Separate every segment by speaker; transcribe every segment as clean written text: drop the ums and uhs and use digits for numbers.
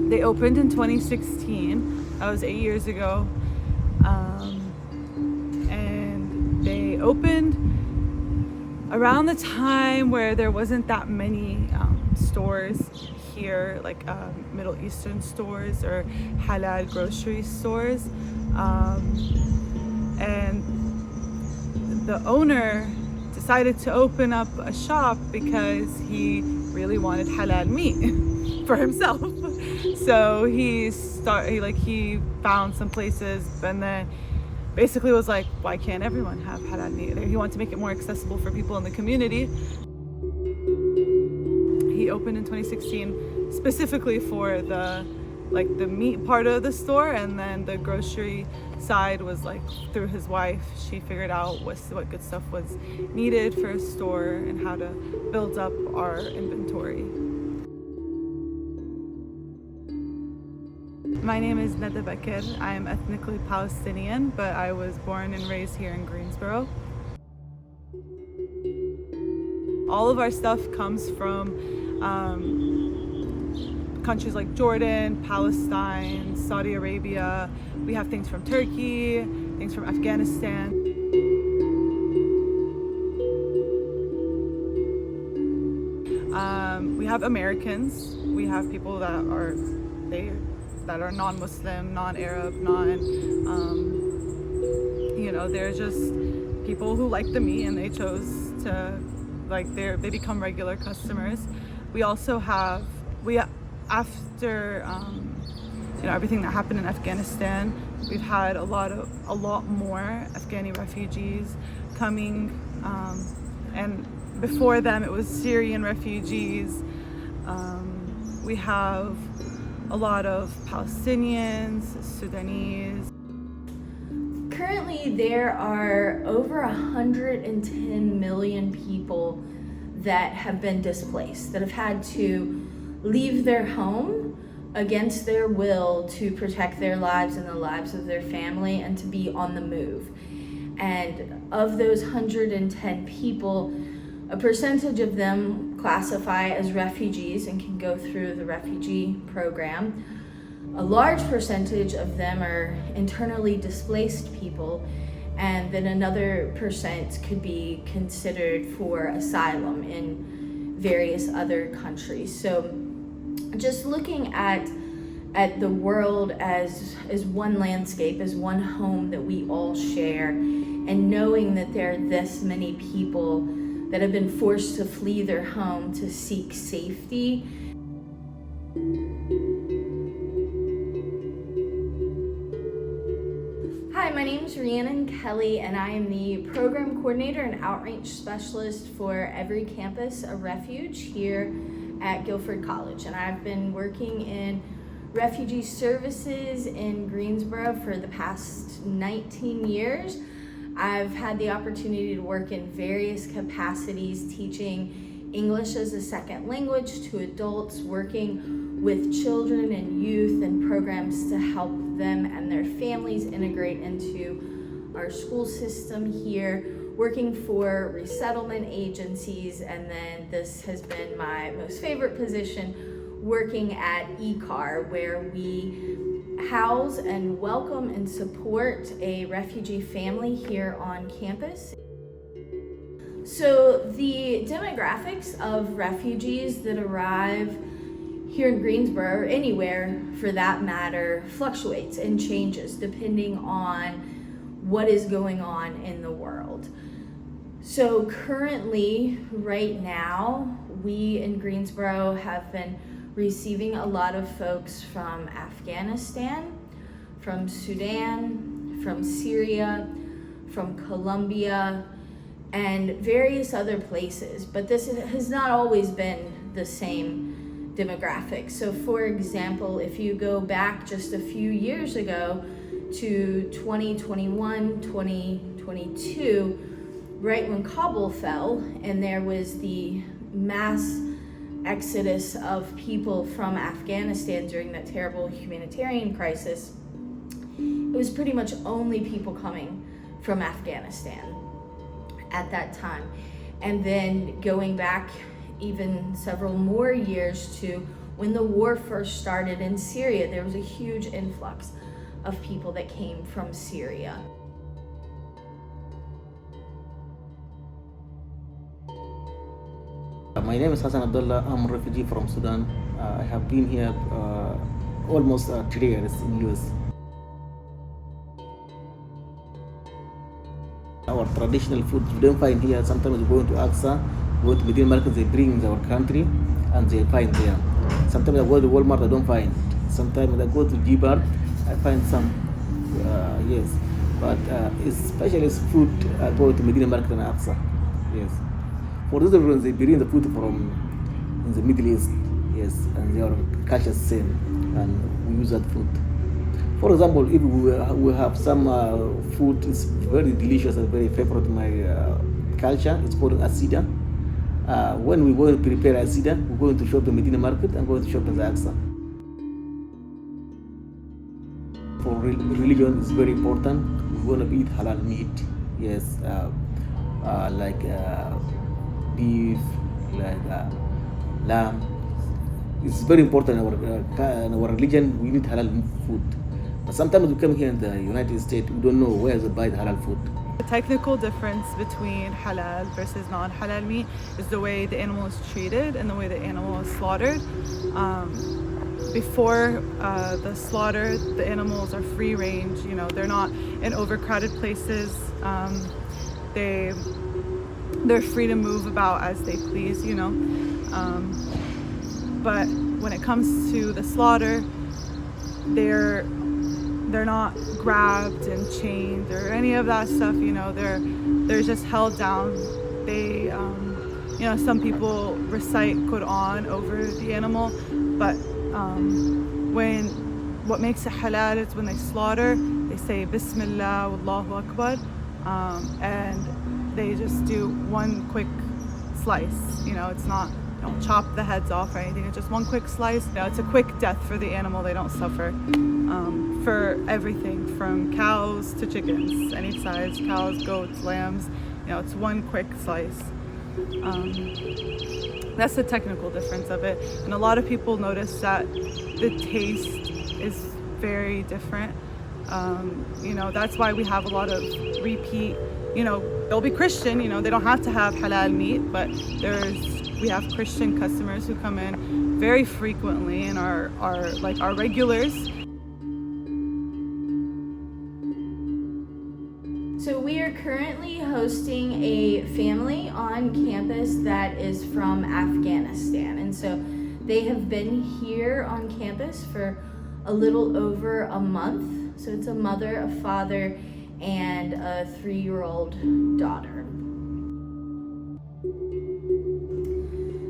Speaker 1: They opened in 2016. That was 8 years ago. And they opened around the time where there wasn't that many stores here, like Middle Eastern stores or halal grocery stores. And the owner decided to open up a shop because he really wanted halal meat for himself. So he found some places, and then basically was like, why can't everyone have halal meat? He wanted to make it more accessible for people in the community. He opened in 2016 specifically for the meat part of the store, and then the grocery side was like through his wife. She figured out what good stuff was needed for a store and how to build up our inventory. My name is Nada Bakir. I am ethnically Palestinian, but I was born and raised here in Greensboro. All of our stuff comes from countries like Jordan, Palestine, Saudi Arabia. We have things from Turkey, things from Afghanistan. We have Americans. We have people that are non-Muslim, non-Arab, they're just people who like the meat and they chose to, they become regular customers. We also have, after everything that happened in Afghanistan, we've had a lot more Afghani refugees coming, and before them it was Syrian refugees. We have a lot of Palestinians, Sudanese.
Speaker 2: Currently, there are over 110 million people that have been displaced, that have had to leave their home against their will to protect their lives and the lives of their family and to be on the move. And of those 110 people, a percentage of them classify as refugees and can go through the refugee program. A large percentage of them are internally displaced people, and then another percent could be considered for asylum in various other countries. So just looking at the world as one landscape, as one home that we all share, and knowing that there are this many people that have been forced to flee their home to seek safety. Hi, my name is Rhiannon Kelly, and I am the Program Coordinator and Outreach Specialist for Every Campus a Refuge here at Guilford College. And I've been working in refugee services in Greensboro for the past 19 years. I've had the opportunity to work in various capacities, teaching English as a second language to adults, working with children and youth and programs to help them and their families integrate into our school system here, working for resettlement agencies, and then this has been my most favorite position, working at ECAR, where we house and welcome and support a refugee family here on campus. So the demographics of refugees that arrive here in Greensboro, or anywhere for that matter, fluctuates and changes depending on what is going on in the world. So currently, right now, we in Greensboro have been receiving a lot of folks from Afghanistan, from Sudan, from Syria, from Colombia, and various other places. But this has not always been the same demographic. So for example, if you go back just a few years ago to 2021, 2022, right when Kabul fell and there was the mass exodus of people from Afghanistan during that terrible humanitarian crisis, it was pretty much only people coming from Afghanistan at that time. And then going back even several more years to when the war first started in Syria, there was a huge influx of people that came from Syria.
Speaker 3: My name is Hassan Abdullah. I'm a refugee from Sudan. I have been here almost 3 years in US. Our traditional food you don't find here. Sometimes you go into Aqsa, go to Medina Market, they bring in our country and they find there. Sometimes I go to Walmart, I don't find. Sometimes I go to Jibar, I find some, yes. But especially food, I go to Medina Market and Aqsa, yes. For those reasons, they bring the food from in the Middle East, yes, and their culture is same, and we use that food. For example, if we have some food, it's very delicious and very favorite to my culture. It's called asida. When we go to prepare asida, we're going to shop the Medina Market and going to shop the Aqsa. For religion, it's very important. We're going to eat halal meat, yes, like beef, like lamb. It's very important in our religion. We need halal food. But sometimes we come here in the United States, we don't know where to buy the halal food.
Speaker 1: The technical difference between halal versus non-halal meat is the way the animal is treated and the way the animal is slaughtered. Before the slaughter, the animals are free range. You know, they're not in overcrowded places. They're free to move about as they please. You know, but when it comes to the slaughter, they're not grabbed and chained or any of that stuff. You know, they're just held down. They, you know, some people recite Quran over the animal, but what makes it halal is when they slaughter, they say Bismillah, Wallahu Akbar, and they just do one quick slice. You know, it's not, don't chop the heads off or anything. It's just one quick slice. You know, it's a quick death for the animal. They don't suffer. For everything from cows to chickens, any size, cows, goats, lambs, you know, it's one quick slice. That's the technical difference of it. And a lot of people notice that the taste is very different. You know, that's why we have a lot of repeat, you know, they'll be Christian, you know, they don't have to have halal meat, but we have Christian customers who come in very frequently and are like our regulars.
Speaker 2: So we are currently hosting a family on campus that is from Afghanistan. And so they have been here on campus for a little over a month. So it's a mother, a father, and a 3-year-old daughter.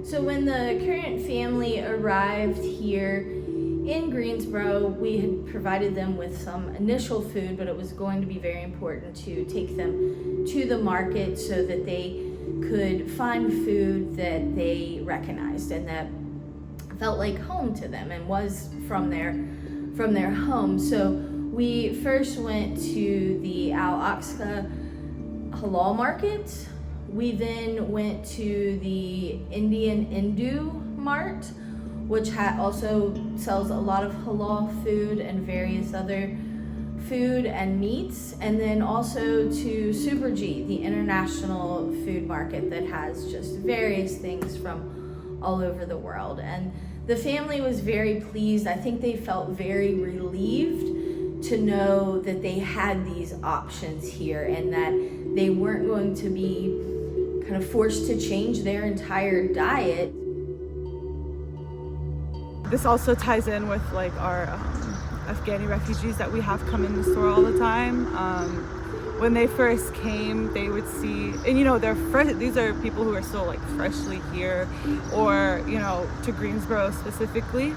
Speaker 2: So when the current family arrived here in Greensboro, we had provided them with some initial food, but it was going to be very important to take them to the market so that they could find food that they recognized and that felt like home to them and was from their home. So we first went to the Al-Aqsa Halal Market. We then went to the Indian Hindu Mart, which also sells a lot of halal food and various other food and meats, and then also to Super G, the international food market that has just various things from all over the world. And the family was very pleased. I think they felt very relieved to know that they had these options here and that they weren't going to be kind of forced to change their entire diet.
Speaker 1: This also ties in with like our Afghani refugees that we have come in the store all the time. When they first came, they would see, and you know, they're fresh. These are people who are still like freshly here, or you know, to Greensboro specifically.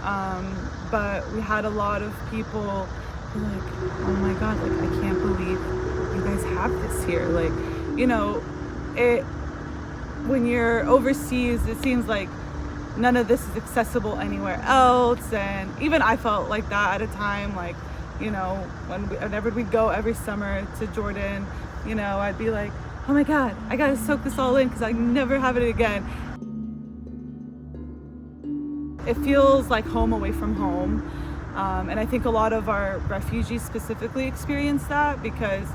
Speaker 1: But we had a lot of people who were like, oh my God, like I can't believe you guys have this here. Like, you know, when you're overseas, it seems like none of this is accessible anywhere else. And even I felt like that at a time, like, you know, whenever we'd go every summer to Jordan, you know, I'd be like, oh my God, I gotta soak this all in because I never have it again. It feels like home away from home. And I think a lot of our refugees specifically experience that because,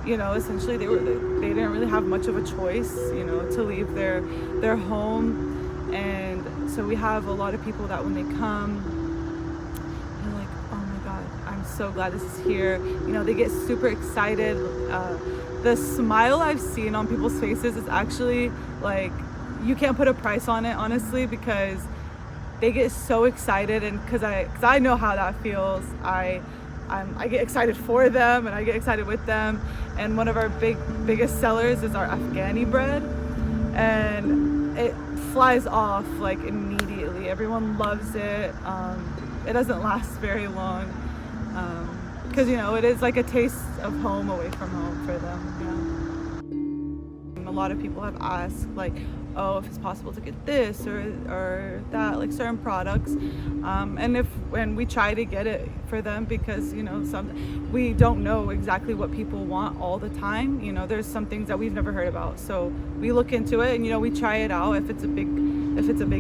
Speaker 1: you know, essentially they didn't really have much of a choice, you know, to leave their home. And so we have a lot of people that when they come, they're like, oh my God, I'm so glad this is here. You know, they get super excited. The smile I've seen on people's faces is actually like, you can't put a price on it, honestly, because they get so excited, and because I know how that feels. I get excited for them and I get excited with them. And one of our biggest sellers is our Afghani bread, and it flies off like immediately. Everyone loves it. It doesn't last very long because you know it is like a taste of home away from home for them. Yeah. A lot of people have asked like, oh, if it's possible to get this or that, like certain products, and we try to get it for them because you know we don't know exactly what people want all the time. You know, there's some things that we've never heard about, so we look into it and you know we try it out. If it's a big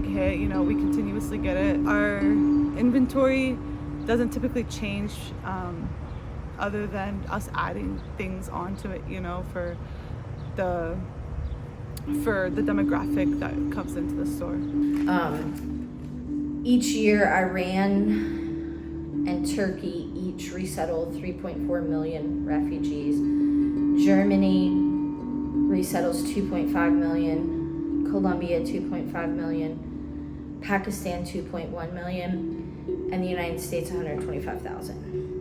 Speaker 1: hit, you know, we continuously get it. Our inventory doesn't typically change other than us adding things onto it, you know, for the demographic that comes into the store.
Speaker 2: Each year, Iran and Turkey each resettle 3.4 million refugees. Germany resettles 2.5 million, Colombia 2.5 million, Pakistan 2.1 million, and the United States 125,000.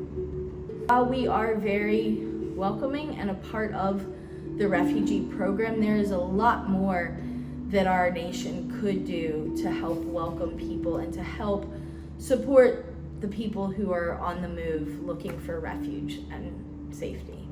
Speaker 2: While we are very welcoming and a part of the refugee program, there is a lot more that our nation could do to help welcome people and to help support the people who are on the move looking for refuge and safety.